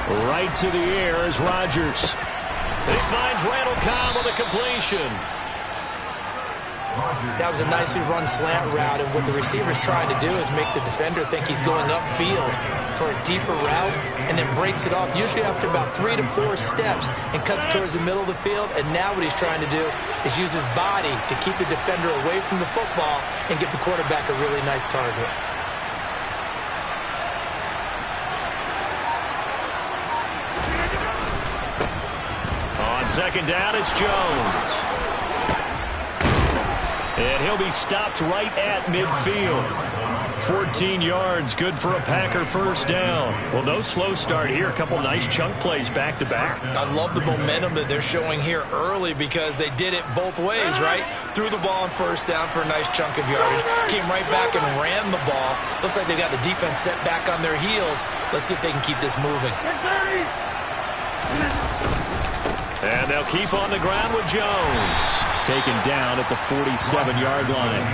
Right to the air is Rodgers. He finds Randall Cobb with a completion. That was a nicely run slant route, and what the receiver's trying to do is make the defender think he's going upfield for a deeper route, and then breaks it off, usually after about 3 to 4 steps, and cuts towards the middle of the field. And now what he's trying to do is use his body to keep the defender away from the football and give the quarterback a really nice target. On second down, it's Jones. And he'll be stopped right at midfield. 14 yards, good for a Packer first down. Well, no slow start here. A couple nice chunk plays back-to-back. I love the momentum that they're showing here early because they did it both ways, right? Threw the ball on first down for a nice chunk of yardage. Came right back and ran the ball. Looks like they got the defense set back on their heels. Let's see if they can keep this moving. And they'll keep on the ground with Jones. Taken down at the 47-yard line.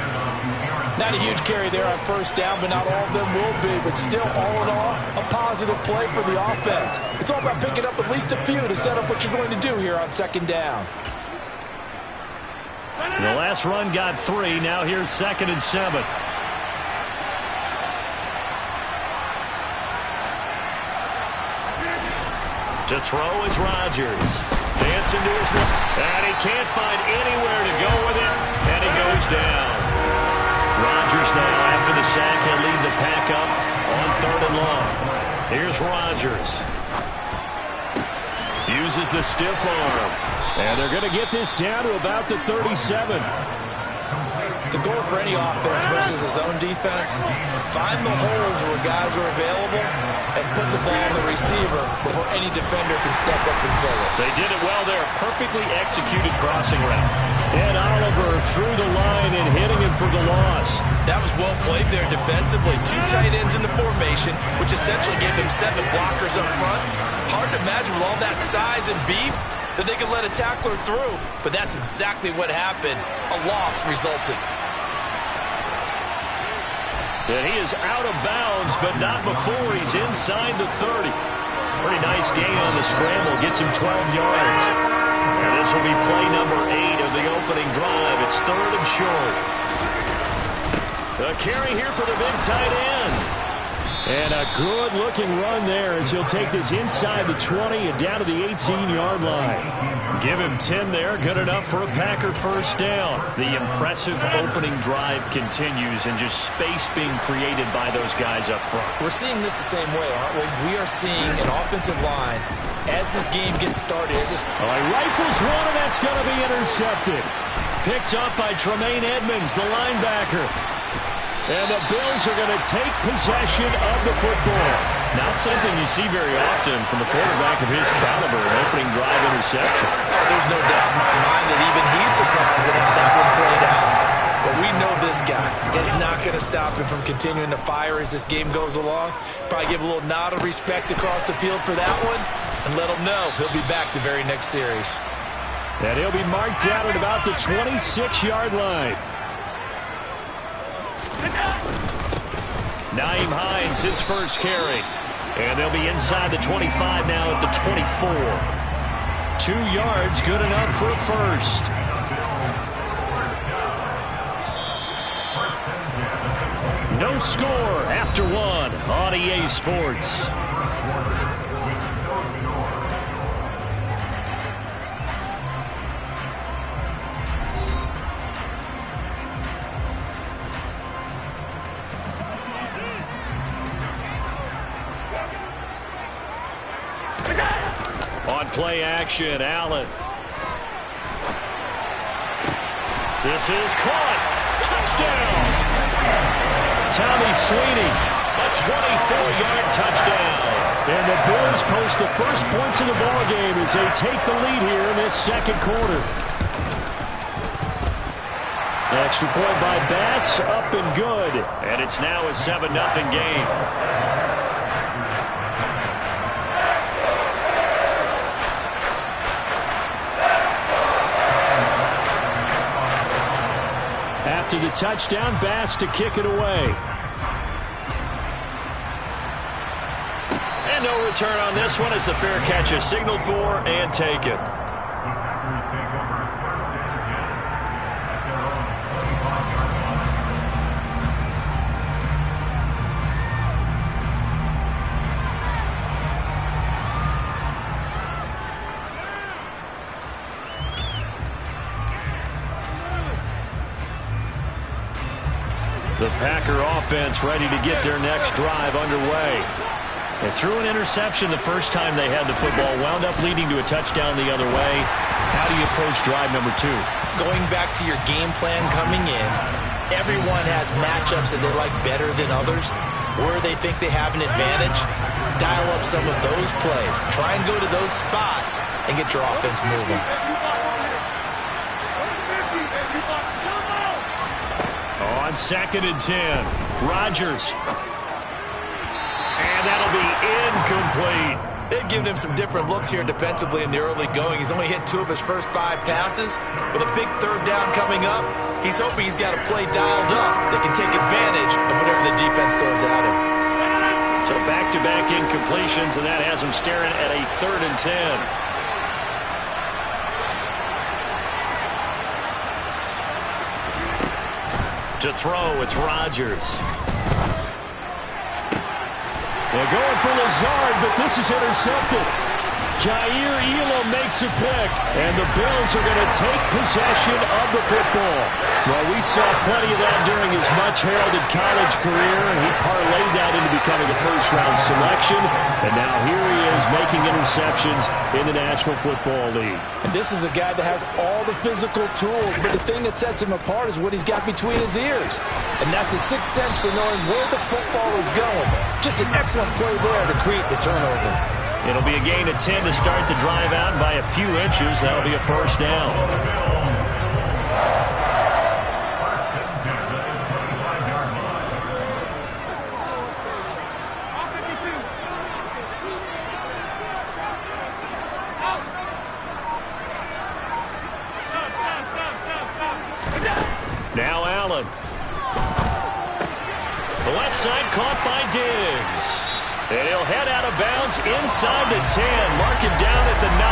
Not a huge carry there on first down, but not all of them will be. But still, all in all, a positive play for the offense. It's all about picking up at least a few to set up what you're going to do here on second down. The last run got 3. Now here's 2nd and 7. To throw is Rodgers. Dancing to his left. And he can't find anywhere to go with it. And he goes down. Rodgers now, after the sack, he'll lead the pack up on 3rd and long. Here's Rodgers. Uses the stiff arm. And they're going to get this down to about the 37. The goal for any offense versus his own defense, find the holes where guys are available and put the ball on the receiver before any defender can step up and fill it. They did it well there. Perfectly executed crossing route. And Oliver through the line and hitting him for the loss. That was well played there defensively. 2 tight ends in the formation, which essentially gave them 7 blockers up front. Hard to imagine with all that size and beef that they could let a tackler through, but that's exactly what happened. A loss resulted. And he is out of bounds, but not before he's inside the 30. Pretty nice gain on the scramble. Gets him 12 yards. And this will be play number 8 of the opening drive. It's 3rd and short. A carry here for the big tight end. And a good-looking run there as he'll take this inside the 20 and down to the 18-yard line. Give him 10 there. Good enough for a Packer first down. The impressive opening drive continues and just space being created by those guys up front. We're seeing this the same way, aren't we? We are seeing an offensive line as this game gets started. Rifles one, and that's going to be intercepted. Picked up by Tremaine Edmonds, the linebacker. And the Bills are going to take possession of the football. Not something you see very often from a quarterback of his caliber, an opening drive interception. There's no doubt in my mind that even he's surprised at how that one played out. But we know this guy is not going to stop him from continuing to fire as this game goes along. Probably give a little nod of respect across the field for that one and let him know he'll be back the very next series. And he'll be marked down at about the 26-yard line. Nyheim Hines, his first carry. And they'll be inside the 25 now at the 24. 2 yards, good enough for a first. No score after 1 on EA Sports. On play action, Allen. This is caught. Touchdown. Tommy Sweeney, a 24-yard touchdown. And the Bills post the first points of the ballgame as they take the lead here in this second quarter. Extra point by Bass, up and good. And it's now a 7-0 game. After the touchdown, Bass to kick it away. And no return on this one as the fair catch is signaled for and taken. The Packer offense ready to get their next drive underway. They threw an interception the first time they had the football, wound up leading to a touchdown the other way. How do you approach drive number 2? Going back to your game plan coming in, everyone has matchups that they like better than others. Where they think they have an advantage, dial up some of those plays. Try and go to those spots and get your offense moving. On 2nd and 10, Rodgers. And that'll be incomplete. They've given him some different looks here defensively in the early going. He's only hit 2 of his first 5 passes. With a big 3rd down coming up, he's hoping he's got a play dialed up that can take advantage of whatever the defense throws at him. So back-to-back incompletions, and that has him staring at a 3rd and 10. To throw, it's Rodgers. They're going for Lazard, but this is intercepted. Jair Elam makes a pick, and the Bills are going to take possession of the football. Well, we saw plenty of that during his much-heralded college career, and he parlayed that into becoming a first-round selection. And now here he is making interceptions in the National Football League. And this is a guy that has all the physical tools, but the thing that sets him apart is what he's got between his ears. And that's the sixth sense for knowing where the football is going. Just an excellent play there to create the turnover. It'll be a gain of 10 to start the drive out by a few inches. That'll be a first down. Now Allen. The left side caught by Diggs. And he'll head out of bounds inside the 10. Mark him down at the 9.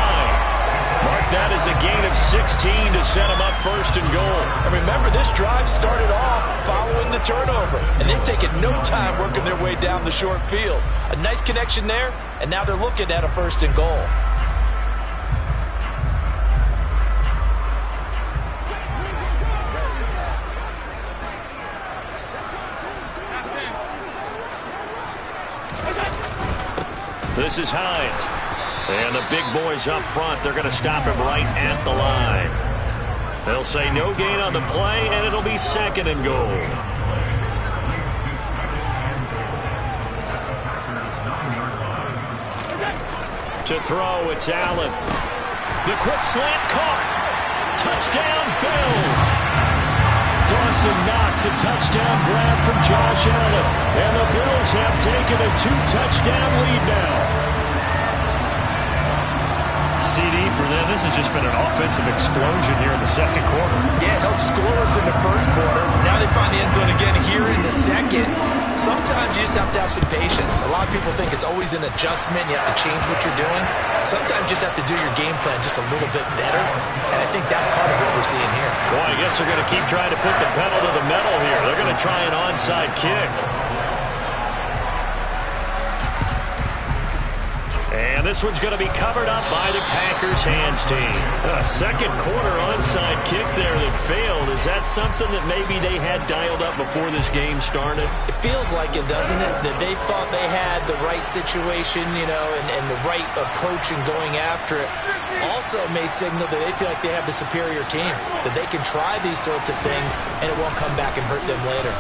Mark that as a gain of 16 to set him up first and goal. And remember, this drive started off following the turnover. And they've taken no time working their way down the short field. A nice connection there, and now they're looking at a first and goal. This is Hines. And the big boys up front, they're going to stop him right at the line. They'll say no gain on the play, and it'll be second and goal. To throw, it's Allen. The quick slant caught. Touchdown, Bills. Dawson Knox, a touchdown grab from Josh Allen. And the Bills have taken a 2-touchdown lead now. CD for them. This has just been an offensive explosion here in the second quarter. Yeah, held scoreless in the first quarter. Now they find the end zone again here in the second. Sometimes you just have to have some patience. A lot of people think it's always an adjustment. You have to change what you're doing. Sometimes you just have to do your game plan just a little bit better. And I think that's part of what we're seeing here. Boy, I guess they're going to keep trying to put the pedal to the metal here. They're going to try an onside kick. And this one's going to be covered up by the Packers hands team. A second quarter onside kick there that failed. Is that something that maybe they had dialed up before this game started? It feels like it, doesn't it? That they thought they had the right situation, you know, and the right approach in going after it. Also may signal that they feel like they have the superior team, that they can try these sorts of things and it won't come back and hurt them later.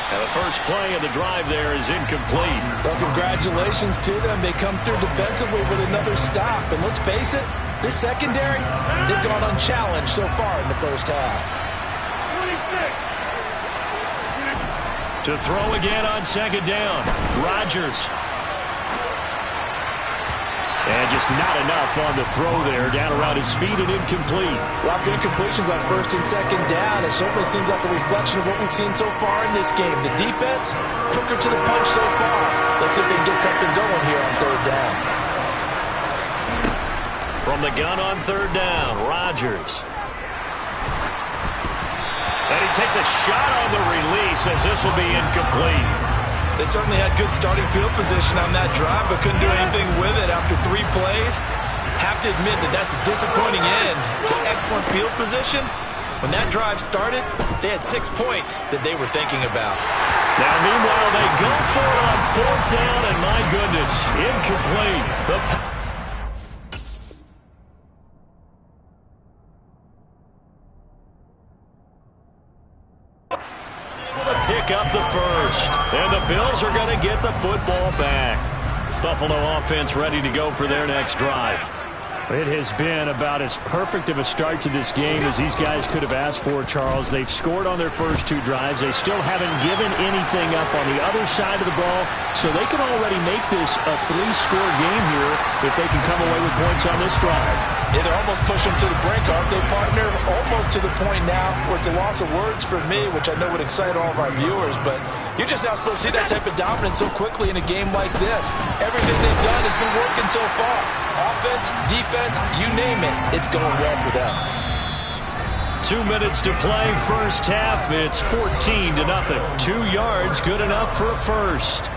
And the first play of the drive there is incomplete. Well, congratulations to them. They come through defensively with another stop. And let's face it, this secondary, they've gone unchallenged so far in the first half. To throw again on second down, Rodgers. And just not enough on the throw there. Down around his feet and incomplete. A lot of incompletions on first and second down. It certainly seems like a reflection of what we've seen so far in this game. The defense, quicker to the punch so far. Let's see if they can get something going here on third down. From the gun on third down, Rodgers. And he takes a shot on the release as this will be incomplete. They certainly had good starting field position on that drive, but couldn't do anything with it after 3 plays. Have to admit that that's a disappointing end to excellent field position. When that drive started, they had 6 points that they were thinking about. Now, meanwhile, they go for it on fourth down, and my goodness, incomplete. Pick up the first, and the Bills are going to get the football back. Buffalo offense ready to go for their next drive. It has been about as perfect of a start to this game as these guys could have asked for, Charles. They've scored on their first 2 drives. They still haven't given anything up on the other side of the ball, so they can already make this a 3-score game here if they can come away with points on this drive. Yeah, they're almost pushing to the brink, aren't they, partner? Almost to the point now where it's a loss of words for me, which I know would excite all of our viewers, but you're just not supposed to see that type of dominance so quickly in a game like this. Everything they've done has been working so far. Offense, defense, you name it, it's going well for them. 2 minutes to play first half. It's 14-0. 2 yards, good enough for a first.